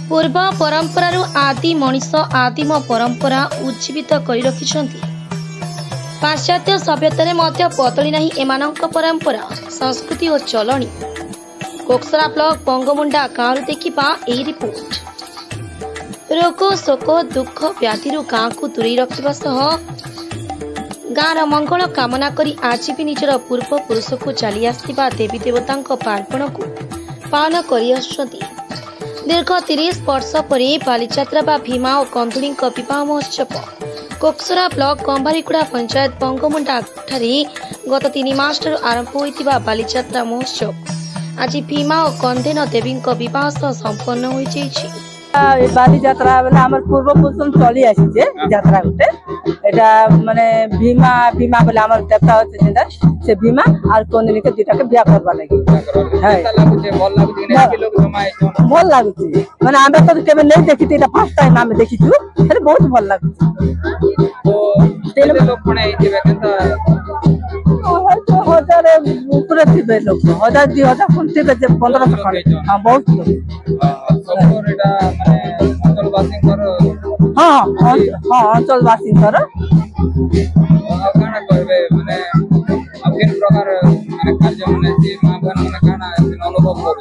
पूर्व परंपरारू आदि मनीष आदिम परंपरा उज्जीवित कर रखिछंती। पाश्चात्य सभ्यतारे मध्य बदली नाही एमानंक परंपरा संस्कृति और चलणी। कोकसरा ब्लॉक बंगमुंडा गाँव देखा यही रिपोर्ट। रोग शोक दुख व्याधि गाँ को दूरे रखा सह गाँव मंगल कामना करी आज भी निजर पूर्व पुरुष को चली आसथिबा देवी देवता पार्वण को पालन कर दीर्घ 30 वर्ष पर बालीजात्रा बा भीमा और कंधुड़ी विवाह महोत्सव कोकसरा ब्लॉक कंभारीगुड़ा पंचायत बंगमुंडा ठारे गत 3 मास आरंभ होइतिबा बालीजात्रा महोत्सव आज भीमा और कंधेन देवी विवाह सह संपन्न हो जाइछि। बालीजात्रा बेले आमर पूर्व पुरुष चली आसीचे यात्रा गोटे एटा माने भीमा भीमा बेले आमर देवता होते जिंदा से भीमा और कंधेनी के दुटा के बियाह करबा लागि है लागुचे भल लागुचे ने के लोग जमा आइछन भल लागुचे माने आमे तो केबे नै देखिते एटा फर्स्ट टाइम आमे देखिछु अरे बहुत भल लागुचे। तो तेले लोग कोने आइथिबे केता हजार ऊपर थे लोग 1000 2000 कुंते 1500 खंड हां बहुत लोग सबको एटा माने अंचलवासी कर हां हां अंचलवासी कर काना करबे माने अकेन प्रकार माने कार्य माने जे माभन माने काना अनुभव करू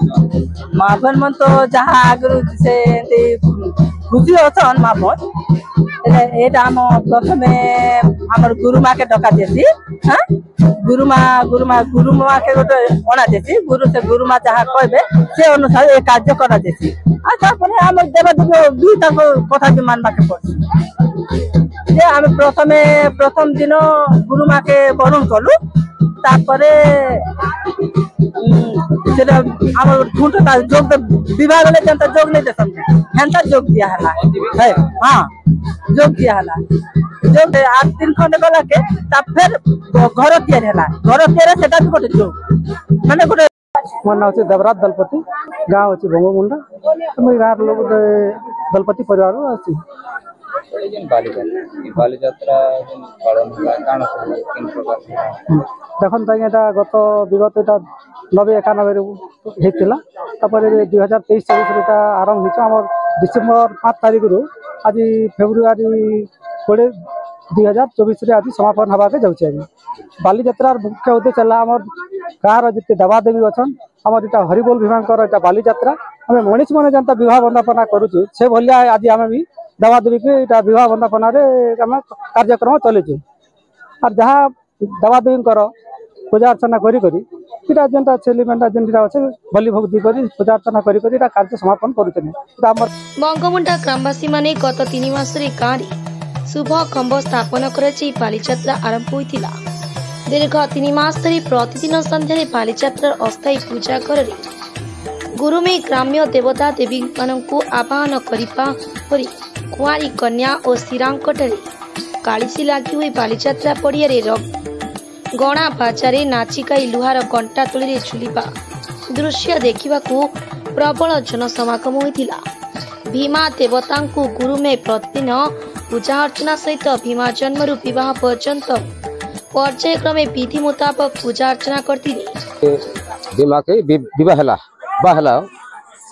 माभन मन तो जहां आगरु से खुशी अछन माभन एटा हम प्रथमे हमर गुरु मां के डका देसी हां गुरु माँ के गोटे अणा देसी गुरु से गुरु माँ जहाँ कहबे से अनुसार ए कार्य करा देसी आ तापर हम देवदेव दुई तक कथा भी मानबा के पड़सी जे हम प्रथम दिन गुरु माँ के वरुण कलु तापरे सेटा हमर झूठ ता जोग विवाह ले जनता जोग नहीं दे समझे हेंता जोग दिया हला है हां जोग दिया हला जोग 8 दिन खंडे गला के ता फिर घर तैयार हला घर तैयार सेटा भी गोटे जोग माने गोटे मोर नाम से देवराज दलपति गांव अछि बंगमुंडा हम गांव लोग दलपति परिवार अछि बालीजात्रा पालन काना तीन प्रकार देखन ताइटा गत विगत एटा 90-91 हेतिला तापर 2023-24 एटा आरंभ हिच हमर डिसेंबर 5 तारिख रु आज फेब्रुआरी 20 2024 रे आज समापन हवा के जाउछ। बालीजात्रार मुख्य उद्देश्य है हमर गाँव जिते देवा देवी अछन हमर एटा हरिबोल विभाग एटा बालीजात्रा हमें मनीष माने जनता विवाह वंदना करूछु से भलिया आज हमें भी देवा देवी के एटा विवाह वंदना रे हम कार्यक्रम चलेछु और जहाँ देवा देवी पूजा अर्चना करी इटा जेनता सेलिमेंटा जेनता আছে बलि भक्ति करी पूजा अर्चना करी इटा कार्य समापन करूछन। बंगमुंडा ग्रामवासी माने गत 3 मास रे गाँव शुभ खंभ स्थापन कराई बालीजात्रा आरंभ होइतिला। दीर्घ 3 मास धरी प्रतिदिन संध्यारे बालीजात्रार अस्थायी पूजा घर गुरुमे ग्राम्य देवता देवी मानकु आवाहन करिपा परि कुआरी कन्या और श्रीरांकटरे कालीसी लागि हुई बालीजात्रा पड़िया रे गणा बाजारे नाचिकाई लुहार कंटा तुली झुलिबा दृश्य देखा प्रबल जनसमागम होइतिला। भीमा देवता गुरु में प्रतिदिन पूजा अर्चना सहित भीमा जन्मरु विवाह पर्यंत पर्यायक्रमे विधि मुताबक पूजा अर्चना करती। भीमा के विवाह हला बाहला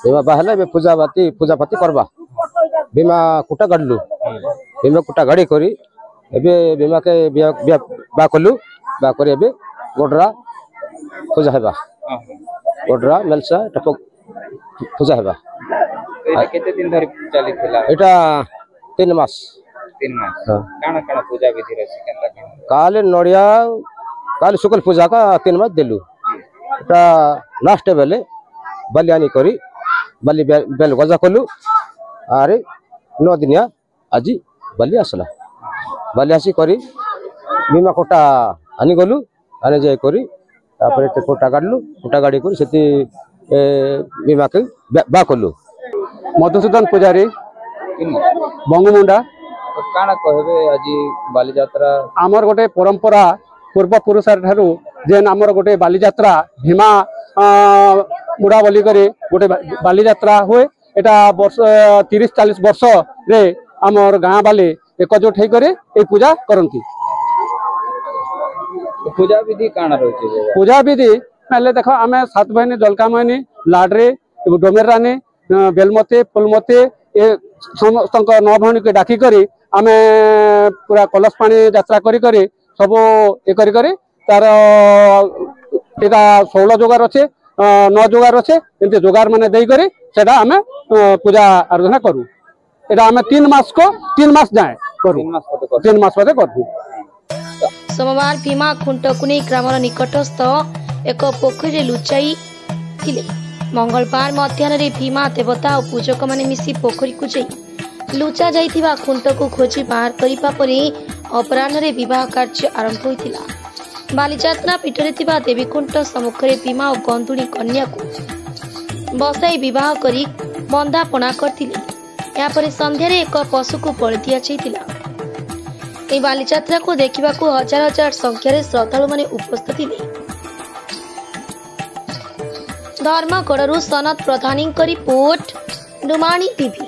भीमा बाहला में पूजा पाती करबा भीमा कुटा गडलु भीमा कुटा गड़ी करी एबे भीमा के बा कलु बा करे एबे गोडरा पूजा हेबा गोडरा मेलसा टपक पूजा हेबा एटा केते दिन धरि चली थिला एटा 3 मास काना काना पूजा विधि रछि केनता काले नडिया काले शुक्ल पूजा का 3 मास देलु एटा लास्ट बेले बलियानी करी बलि बेल गजा कलु आरे 9 दिनिया आजी बलि आसला बलि आसी करी भीमा कोटा आनी गलु आने जाय करी तापर ते कोटा गाड़ी करी सेती भीमा के बा कलु। मधुसूदन पुजारी बंगमुंडा काना कहबे आजी बालीजात्रा आमर गोटे परंपरा पूर्व पुरुष ठारू जेन आमर गोटे बालीजात्रा भीमा मुड़ा बोली करे गोटे बालीजात्रा हुए एटा वर्ष 30-40 वर्ष रे आमर गाँ बाले एकजुट हो करे ए पूजा करती। पूजा विधि काना रहछि पूजा विधि पहले देखो आमे 7 बहिनी दलका महनी लाडरे डोमेरानी बेलमते फुलमते ए समस्त नौ भौणी के डाकी करी आमे पूरा कलश पानी यात्रा करी करी सब ये करी करी तार एटा 16 जोगार अच्छे 9 जोगार अच्छे एमती जोगार माने देई करी सेटा आमे पूजा आराधना करू एटा आमे 3 मास जाए करू 3 मास पते करू। सोमवार भीमा खुंटकुनी ग्रामर निकटस्थ एक पोखरी लुचाई थिले। मंगलवार मध्याह्न भीमा देवता और पूजक माने मिसी पोखरी को जाई लुचा जाइथिबा खुंट को खोजी बाहर करिबा परे अपराह्न विवाह कार्य आरंभ होइतिला। बालीजात्रा पीठरे थिबा देवीकुंट सम्मुखरे भीमा और गंधुणी कन्या को बसाई विवाह करी बंदापना करथिले। या परे संध्यारे एक पशु को बलि दिया जाइतिला। ए बालीजात्रा को देखिबा को हजार हजार संख्यारे श्रद्धालु माने उपस्थित थिले। धर्मगढ़ सनत प्रधानी रिपोर्ट डुमाणी टीवी।